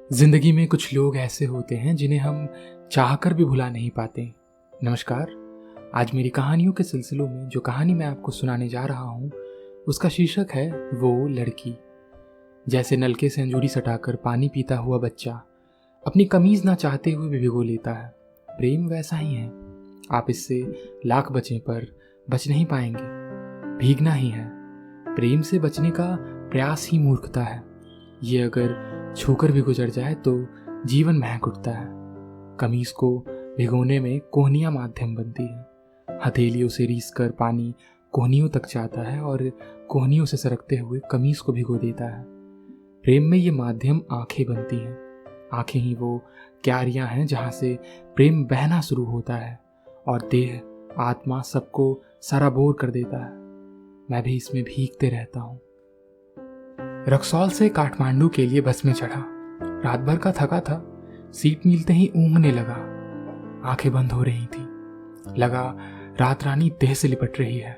जिंदगी में कुछ लोग ऐसे होते हैं जिन्हें हम चाहकर भी भुला नहीं पाते। नमस्कार। आज मेरी कहानियों के सिलसिलों में जो कहानी मैं आपको सुनाने जा रहा हूँ उसका शीर्षक है वो लड़की। जैसे नलके से अंजूरी सटाकर पानी पीता हुआ बच्चा अपनी कमीज ना चाहते हुए भी भिगो लेता है, प्रेम वैसा ही है। आप इससे लाख बचें पर बच नहीं पाएंगे। भीगना ही है। प्रेम से बचने का प्रयास ही मूर्खता है। ये अगर छूकर भी गुजर जाए तो जीवन महक उठता है। कमीज को भिगोने में कोहनियां माध्यम बनती है। हथेलियों से रीस कर पानी कोहनियों तक जाता है और कोहनियों से सरकते हुए कमीज को भिगो देता है। प्रेम में ये माध्यम आंखें बनती हैं। आंखें ही वो क्यारियां हैं जहां से प्रेम बहना शुरू होता है और देह आत्मा सबको सराबोर कर देता है। मैं भी इसमें भीगते रहता हूँ। रक्सौल से काठमांडू के लिए बस में चढ़ा। रात भर का थका था। सीट मिलते ही ऊँघने लगा। आंखें बंद हो रही थी। लगा रात रानी देह से लिपट रही है।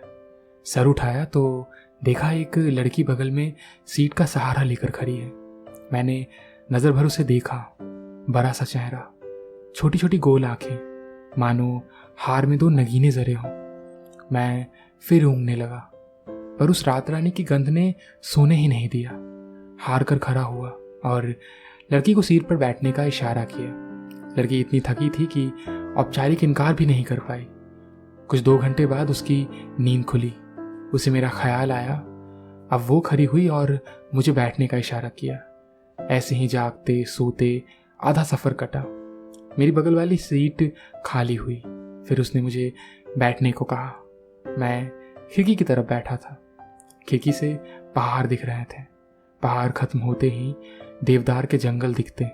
सर उठाया तो देखा एक लड़की बगल में सीट का सहारा लेकर खड़ी है। मैंने नजर भर उसे देखा। बड़ा सा चेहरा, छोटी छोटी गोल आंखें, मानो हार में दो नगीने जरे हों। मैं फिर ऊँघने लगा, पर उस रात रानी की गंध ने सोने ही नहीं दिया। हार कर खड़ा हुआ और लड़की को सीट पर बैठने का इशारा किया। लड़की इतनी थकी थी कि औपचारिक इनकार भी नहीं कर पाई। कुछ 2 घंटे बाद उसकी नींद खुली। उसे मेरा ख्याल आया। अब वो खड़ी हुई और मुझे बैठने का इशारा किया। ऐसे ही जागते सोते आधा सफ़र कटा। मेरी बगल वाली सीट खाली हुई। फिर उसने मुझे बैठने को कहा। मैं खिड़की की तरफ बैठा था। खिड़की से पहाड़ दिख रहे थे। पहाड़ खत्म होते ही देवदार के जंगल दिखते।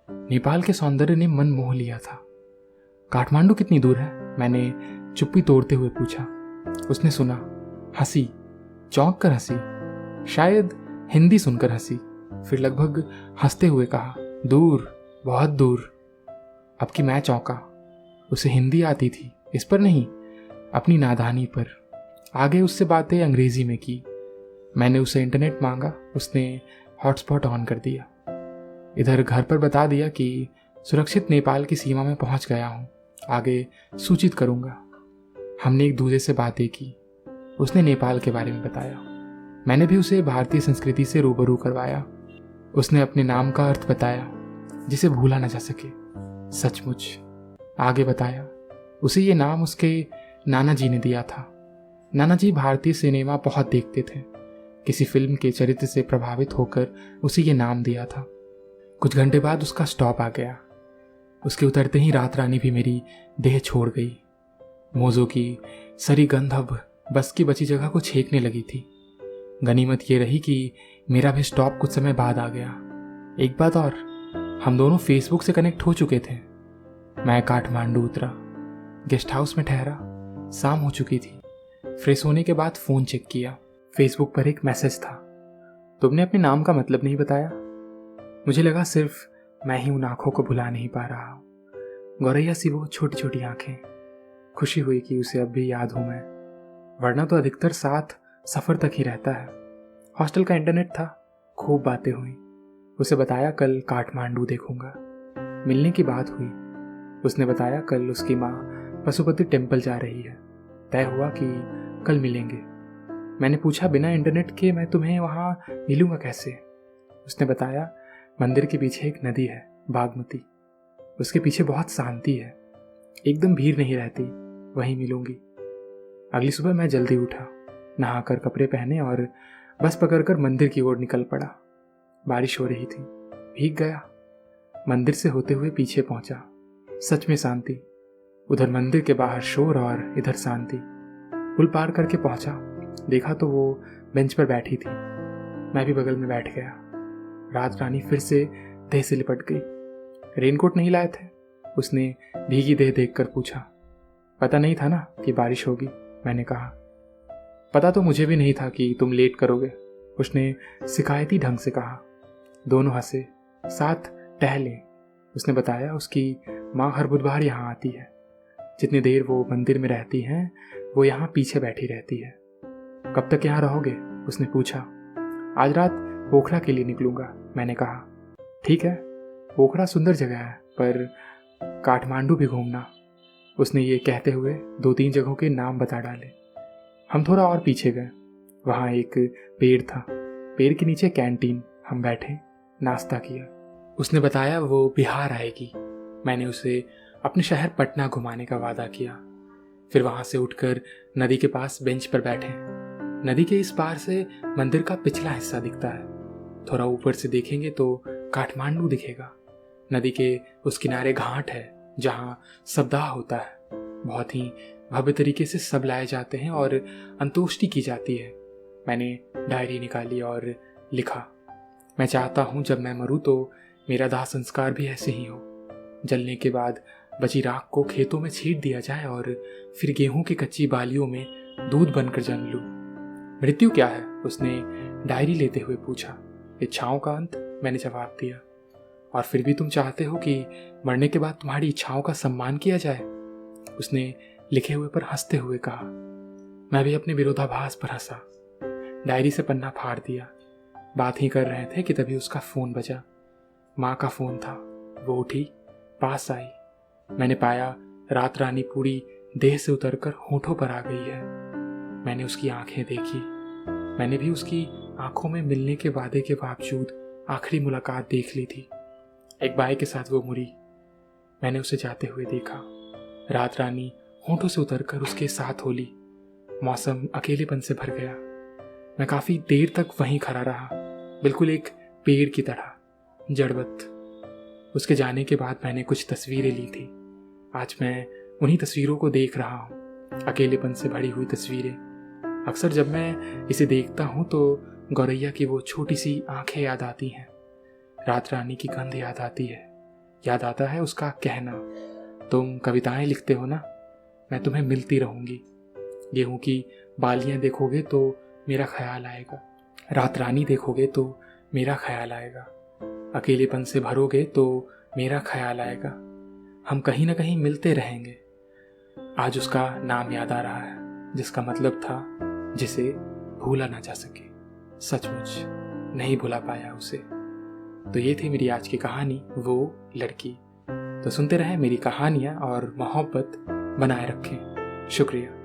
नेपाल के सौंदर्य ने मन मोह लिया था। काठमांडू कितनी दूर है? मैंने चुप्पी तोड़ते हुए पूछा। उसने सुना, हंसी, चौंक कर हंसी, शायद हिंदी सुनकर हंसी। फिर लगभग हंसते हुए कहा, दूर, बहुत दूर। अब कि मैं चौंका। उसे हिंदी आती थी, इस पर नहीं, अपनी नादानी पर। आगे उससे बातें अंग्रेजी में की। मैंने उसे इंटरनेट मांगा। उसने हॉटस्पॉट ऑन कर दिया। इधर घर पर बता दिया कि सुरक्षित नेपाल की सीमा में पहुंच गया हूं, आगे सूचित करूंगा। हमने एक दूसरे से बातें की। उसने नेपाल के बारे में बताया। मैंने भी उसे भारतीय संस्कृति से रूबरू करवाया। उसने अपने नाम का अर्थ बताया जिसे भूला न जा सके। सचमुच आगे बताया, उसे ये नाम उसके नाना जी ने दिया था। नाना जी भारतीय सिनेमा बहुत देखते थे। किसी फिल्म के चरित्र से प्रभावित होकर उसे ये नाम दिया था। कुछ घंटे बाद उसका स्टॉप आ गया। उसके उतरते ही रात रानी भी मेरी देह छोड़ गई। मोजों की सरी गंध अब बस की बची जगह को छेकने लगी थी। गनीमत ये रही कि मेरा भी स्टॉप कुछ समय बाद आ गया। एक बात और, हम दोनों फेसबुक से कनेक्ट हो चुके थे। मैं काठमांडू उतरा, गेस्ट हाउस में ठहरा। शाम हो चुकी थी। फ्रेश होने के बाद फ़ोन चेक किया। फेसबुक पर एक मैसेज था, तुमने अपने नाम का मतलब नहीं बताया। मुझे लगा सिर्फ मैं ही उन आंखों को भुला नहीं पा रहा हूँ। गौरैया सी वो छोटी छोटी आंखें। खुशी हुई कि उसे अब भी याद हूँ मैं, वरना तो अधिकतर साथ सफ़र तक ही रहता है। हॉस्टल का इंटरनेट था। खूब बातें हुई। उसे बताया कल काठमांडू देखूंगा। मिलने की बात हुई। उसने बताया कल उसकी माँ पशुपति टेम्पल जा रही है। तय हुआ कि कल मिलेंगे। मैंने पूछा, बिना इंटरनेट के मैं तुम्हें वहाँ मिलूंगा कैसे? उसने बताया, मंदिर के पीछे एक नदी है, बागमती। उसके पीछे बहुत शांति है, एकदम भीड़ नहीं रहती, वहीं मिलूंगी। अगली सुबह मैं जल्दी उठा, नहाकर कपड़े पहने और बस पकड़कर मंदिर की ओर निकल पड़ा। बारिश हो रही थी। भीग गया। मंदिर से होते हुए पीछे पहुंचा। सच में शांति। उधर मंदिर के बाहर शोर और इधर शांति। पुल पार करके पहुंचा। देखा तो वो बेंच पर बैठी थी। मैं भी बगल में बैठ गया। रात रानी फिर से देह से लिपट गई। रेनकोट नहीं लाए थे? उसने भीगी देह देखकर पूछा। पता नहीं था ना कि बारिश होगी, मैंने कहा। पता तो मुझे भी नहीं था कि तुम लेट करोगे, उसने शिकायती ढंग से कहा। दोनों हंसे। साथ टहले। उसने बताया उसकी माँ हर बुधवार यहाँ आती है। जितनी देर वो मंदिर में रहती हैं वो यहाँ पीछे बैठी रहती है। कब तक यहाँ रहोगे? उसने पूछा। आज रात पोखरा के लिए निकलूंगा, मैंने कहा। ठीक है, पोखरा सुंदर जगह है, पर काठमांडू भी घूमना। उसने ये कहते हुए 2-3 जगहों के नाम बता डाले। हम थोड़ा और पीछे गए। वहाँ एक पेड़ था, पेड़ के नीचे कैंटीन। हम बैठे, नाश्ता किया। उसने बताया वो बिहार आएगी। मैंने उसे अपने शहर पटना घुमाने का वादा किया। फिर वहाँ से उठकर नदी के पास बेंच पर बैठे। नदी के इस पार से मंदिर का पिछला हिस्सा दिखता है। थोड़ा ऊपर से देखेंगे तो काठमांडू दिखेगा। नदी के उस किनारे घाट है जहाँ सबदाह होता है। बहुत ही भव्य तरीके से सब लाए जाते हैं और अंतोष्टि की जाती है। मैंने डायरी निकाली और लिखा, मैं चाहता हूँ जब मैं मरूँ तो मेरा दाह संस्कार भी ऐसे ही हो। जलने के बाद बची राख को खेतों में छींट दिया जाए और फिर गेहूं की कच्ची बालियों में दूध बनकर जन्म लूं। मृत्यु क्या है? उसने डायरी लेते हुए पूछा। इच्छाओं का अंत, मैंने जवाब दिया। और फिर भी तुम चाहते हो कि मरने के बाद तुम्हारी इच्छाओं का सम्मान किया जाए? उसने लिखे हुए पर हंसते हुए कहा। मैं भी अपने विरोधाभास पर हंसा। डायरी से पन्ना फाड़ दिया। बात ही कर रहे थे कि तभी उसका फोन बजा। माँ का फोन था। वो उठी, पास आई। मैंने पाया रात रानी पूरी देह से उतरकर होठों पर आ गई है। मैंने उसकी आंखें देखी। मैंने भी उसकी आंखों में मिलने के वादे के बावजूद आखिरी मुलाकात देख ली थी। एक बाई के साथ वो मुड़ी। मैंने उसे जाते हुए देखा। रात रानी होठों से उतरकर उसके साथ होली। मौसम अकेलेपन से भर गया। मैं काफी देर तक वहीं खड़ा रहा, बिल्कुल एक पेड़ की तरह, जड़वत। उसके जाने के बाद मैंने कुछ तस्वीरें ली थी। आज मैं उन्हीं तस्वीरों को देख रहा हूँ, अकेलेपन से भरी हुई तस्वीरें। अक्सर जब मैं इसे देखता हूँ तो गौरैया की वो छोटी सी आंखें याद आती हैं। रात रानी की गंध याद आती है। याद आता है उसका कहना, तुम कविताएं लिखते हो ना, मैं तुम्हें मिलती रहूंगी। गेहूं की बालियां देखोगे तो मेरा ख्याल आएगा। रात रानी देखोगे तो मेरा ख्याल आएगा। अकेलेपन से भरोगे तो मेरा ख्याल आएगा। हम कहीं ना कहीं मिलते रहेंगे। आज उसका नाम याद आ रहा है, जिसका मतलब था जिसे भूला ना जा सके। सचमुच नहीं भुला पाया उसे। तो ये थी मेरी आज की कहानी, वो लड़की। तो सुनते रहें मेरी कहानियां और मोहब्बत बनाए रखें। शुक्रिया।